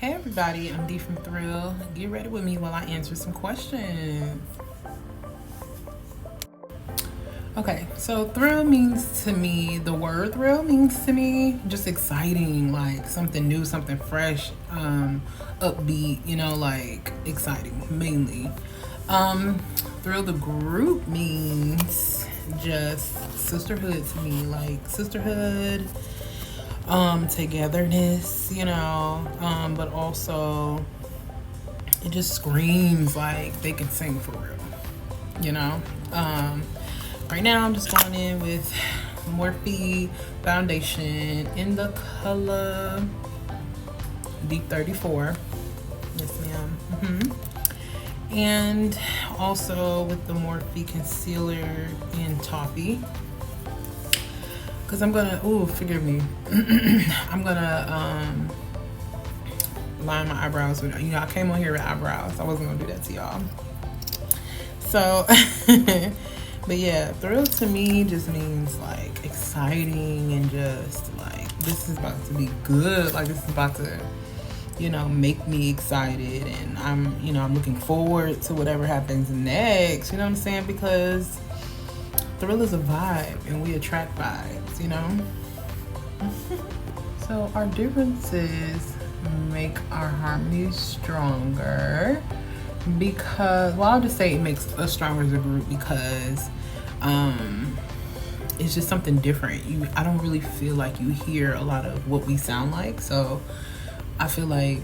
Hey everybody, I'm Dee from THRYLL. Get ready with me while I answer some questions. Okay, so thrill means to me, the word thrill means to me just exciting, like something new, something fresh, upbeat, you know, like exciting mainly. Thrill the group means just sisterhood to me, like sisterhood, togetherness, you know, but also it just screams like they can sing for real, you know. Right now I'm just going in with Morphe foundation in the color Deep 34. Yes ma'am. And also with the Morphe concealer in Toffee, because I'm gonna, forgive me, I'm gonna line my eyebrows with, you know, I came on here with eyebrows. I wasn't gonna do that to y'all. So, but yeah, thrill to me just means like exciting and just like this is about to be good. Like this is about to, you know, make me excited, and I'm looking forward to whatever happens next. You know what I'm saying? Because thrill is a vibe, and we attract vibes, you know? So our differences make our harmonies stronger because, well, I'll just say it makes us stronger as a group because it's just something different. I don't really feel like you hear a lot of what we sound like, so I feel like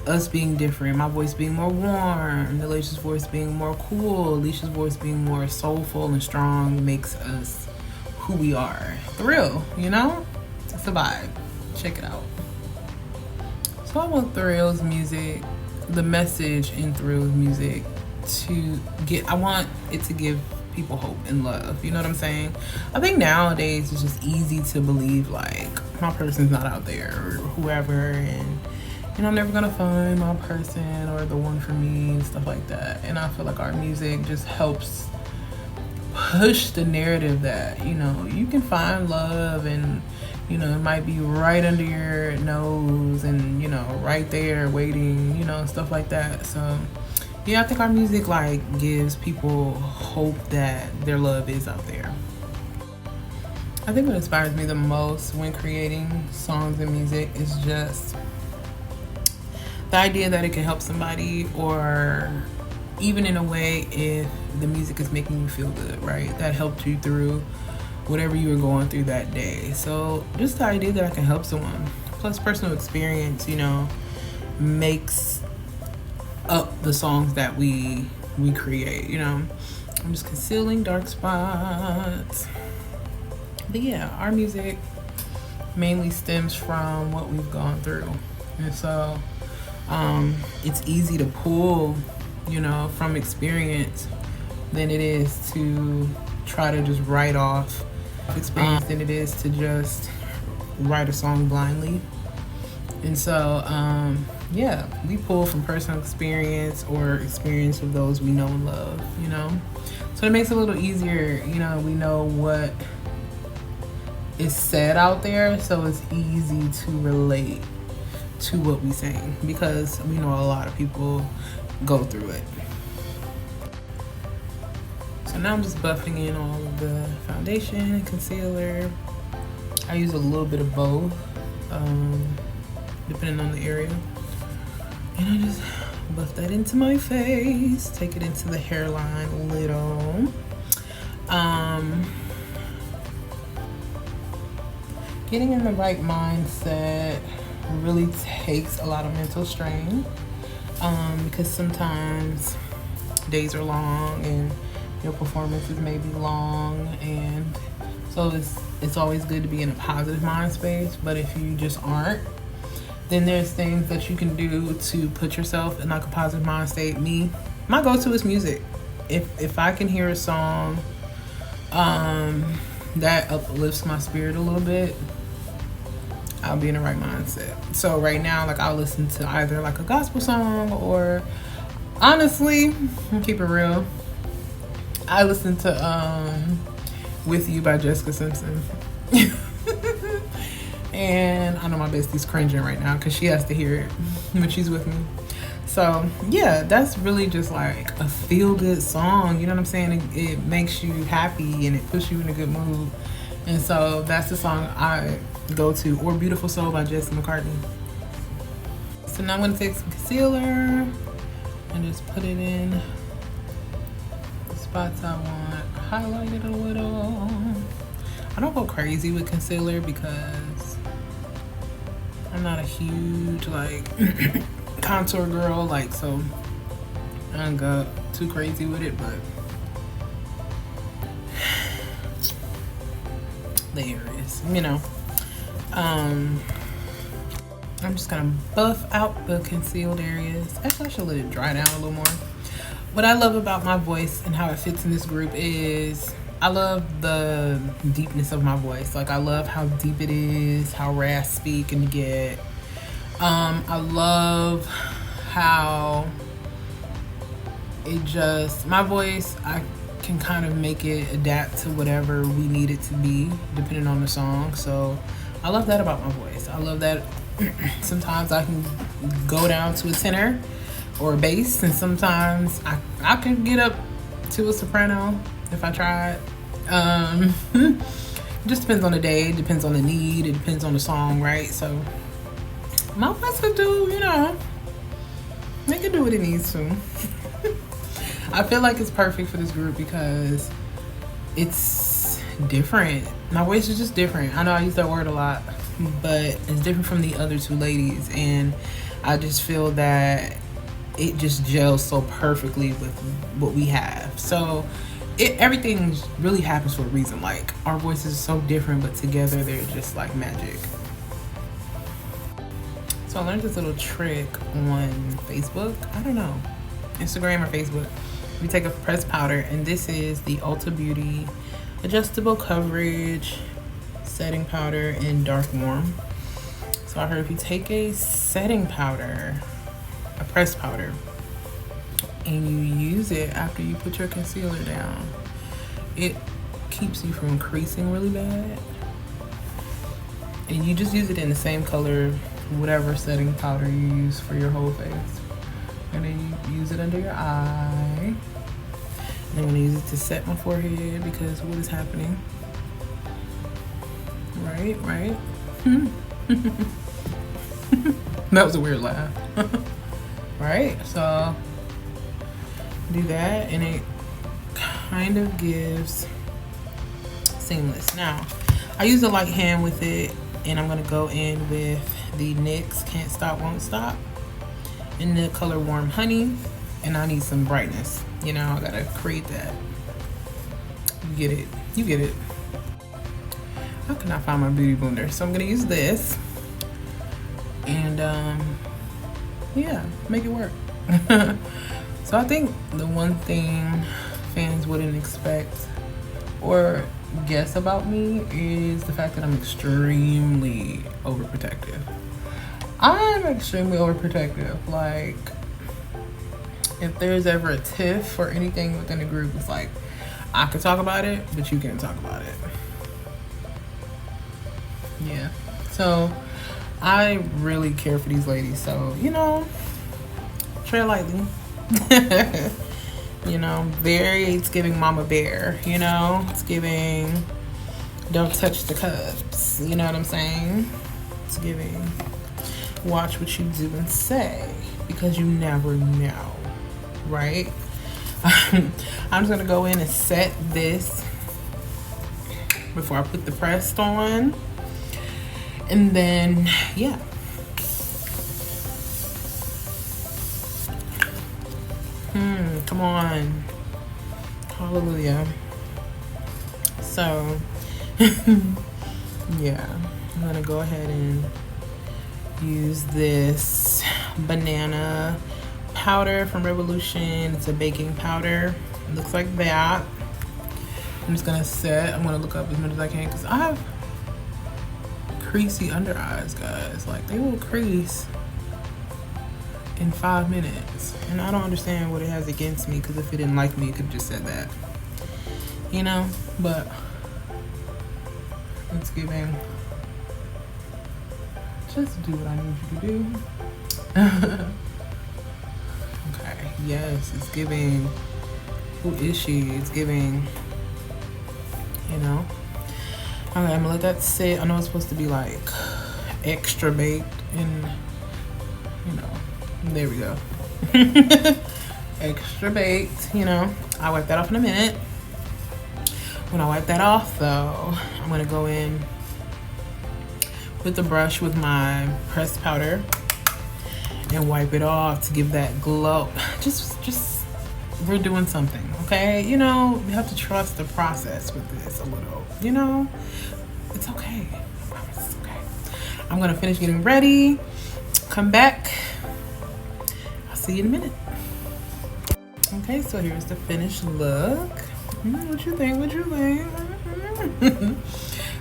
us being different, my voice being more warm, Alicia's voice being more cool, Alicia's voice being more soulful and strong makes us who we are. Thrill, you know? It's a vibe. Check it out. So I want Thrill's music, the message in Thrill's music I want it to give people hope and love. You know what I'm saying? I think nowadays it's just easy to believe like my person's not out there or whoever, and you know, I'm never gonna find my person or the one for me and stuff like that. And I feel like our music just helps push the narrative that, you know, you can find love, and you know, it might be right under your nose and, you know, right there waiting, you know, stuff like that. So yeah, I think our music like gives people hope that their love is out there. I think what inspires me the most when creating songs and music is just the idea that it can help somebody, or even in a way if the music is making you feel good, right? That helped you through whatever you were going through that day. So just the idea that I can help someone, plus personal experience, you know, makes up the songs that we create, you know. I'm just concealing dark spots. But yeah, our music mainly stems from what we've gone through. And so it's easy to pull, you know, from experience than it is to try to just write off experience than it is to just write a song blindly. And so yeah, we pull from personal experience or experience of those we know and love, you know. So it makes it a little easier, you know. We know what is said out there, so it's easy to relate to what we sing because we know a lot of people go through it. So now I'm just buffing in all of the foundation and concealer. I use a little bit of both, depending on the area. And I just buff that into my face, take it into the hairline a little. Getting in the right mindset really takes a lot of mental strain, because sometimes days are long and your performances may be long, and so it's always good to be in a positive mind space. But if you just aren't, then there's things that you can do to put yourself in like a positive mind state. My go-to is music. If I can hear a song that uplifts my spirit a little bit, I'll be in the right mindset. So right now, like, I'll listen to either like a gospel song, or honestly, I'll keep it real, I listen to With You by Jessica Simpson. And I know my bestie's cringing right now because she has to hear it when she's with me. So yeah, that's really just like a feel-good song. You know what I'm saying? It makes you happy and it puts you in a good mood. And so that's the song I go to. Or Beautiful Soul by Jesse McCartney. So now I'm going to take some concealer and just put it in the spots I want. Highlight it a little. I don't go crazy with concealer because I'm not a huge like contour girl, like, so I don't go too crazy with it, but there it is, you know. I'm just gonna buff out the concealed areas. Actually, I should let it dry down a little more. What I love about my voice and how it fits in this group is I love the deepness of my voice. Like, I love how deep it is, how raspy it can get. I love how it just, my voice, I can kind of make it adapt to whatever we need it to be, depending on the song. So I love that about my voice. I love that sometimes I can go down to a tenor or a bass, and sometimes I can get up to a soprano if I tried. It just depends on the day, it depends on the need, it depends on the song, right? So my voice could do, you know, it can do what it needs to. I feel like it's perfect for this group because it's different. My voice is just different. I know I use that word a lot, but it's different from the other two ladies, and I just feel that it just gels so perfectly with what we have. So everything really happens for a reason. Like, our voices are so different, but together they're just like magic. So I learned this little trick on Facebook. I don't know, Instagram or Facebook. We take a pressed powder, and this is the Ulta Beauty Adjustable Coverage Setting Powder in Dark Warm. So I heard if you take a setting powder, a pressed powder, and you use it after you put your concealer down, it keeps you from creasing really bad. And you just use it in the same color, whatever setting powder you use for your whole face. And then you use it under your eye. And I'm gonna use it to set my forehead because what is happening? Right? That was a weird laugh. Right? So do that, and it kind of gives seamless. Now, I use a light hand with it, and I'm gonna go in with the NYX Can't Stop Won't Stop in the color Warm Honey, and I need some brightness. You know, I gotta create that. You get it. How can I find my beauty blender? So I'm gonna use this, and yeah, make it work. So I think the one thing fans wouldn't expect or guess about me is the fact that I'm extremely overprotective. I'm extremely overprotective. Like, if there's ever a tiff or anything within the group, it's like, I could talk about it, but you can't talk about it. Yeah. So I really care for these ladies. So, you know, tread lightly. You know, it's giving mama bear, you know, it's giving don't touch the cups, you know what I'm saying? It's giving watch what you do and say, because you never know, right? I'm just gonna go in and set this before I put the pressed on, and then yeah. Come on. Hallelujah. So, yeah, I'm gonna go ahead and use this banana powder from Revolution. It's a baking powder. It looks like that. I'm just gonna set. I'm gonna look up as much as I can because I have creasy under eyes, guys. Like, they will crease in 5 minutes, and I don't understand what it has against me, because if it didn't like me, it could have just said that, you know. But it's giving Just do what I need you to do. Okay, yes, it's giving. Who is she? It's giving, you know. Okay, I'm gonna let that sit. I know it's supposed to be like extra baked and, you know, there we go. Extra baked, you know. I'll wipe that off in a minute. When I wipe that off though, I'm gonna go in with the brush with my pressed powder and wipe it off to give that glow. Just we're doing something, okay? You know, you have to trust the process with this a little, you know? It's okay. I promise it's okay. I'm gonna finish getting ready, come back. I'll see you in a minute. Okay, so here's the finished look. What you think? What you think?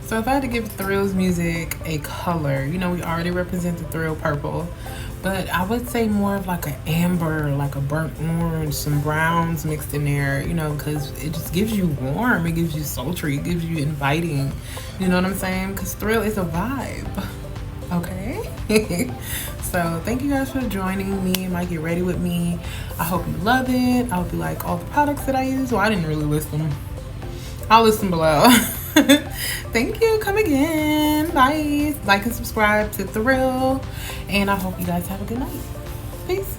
So if I had to give Thrill's music a color, you know, we already represent the Thrill purple, but I would say more of like an amber, like a burnt orange, some browns mixed in there, you know, because it just gives you warm, it gives you sultry, it gives you inviting, you know what I'm saying? Because Thrill is a vibe, okay? So thank you guys for joining me. Might get ready with me. I hope you love it. I hope you like all the products that I use. Well, I didn't really list them. I'll list them below. Thank you. Come again. Bye. Like and subscribe to Thrill. And I hope you guys have a good night. Peace.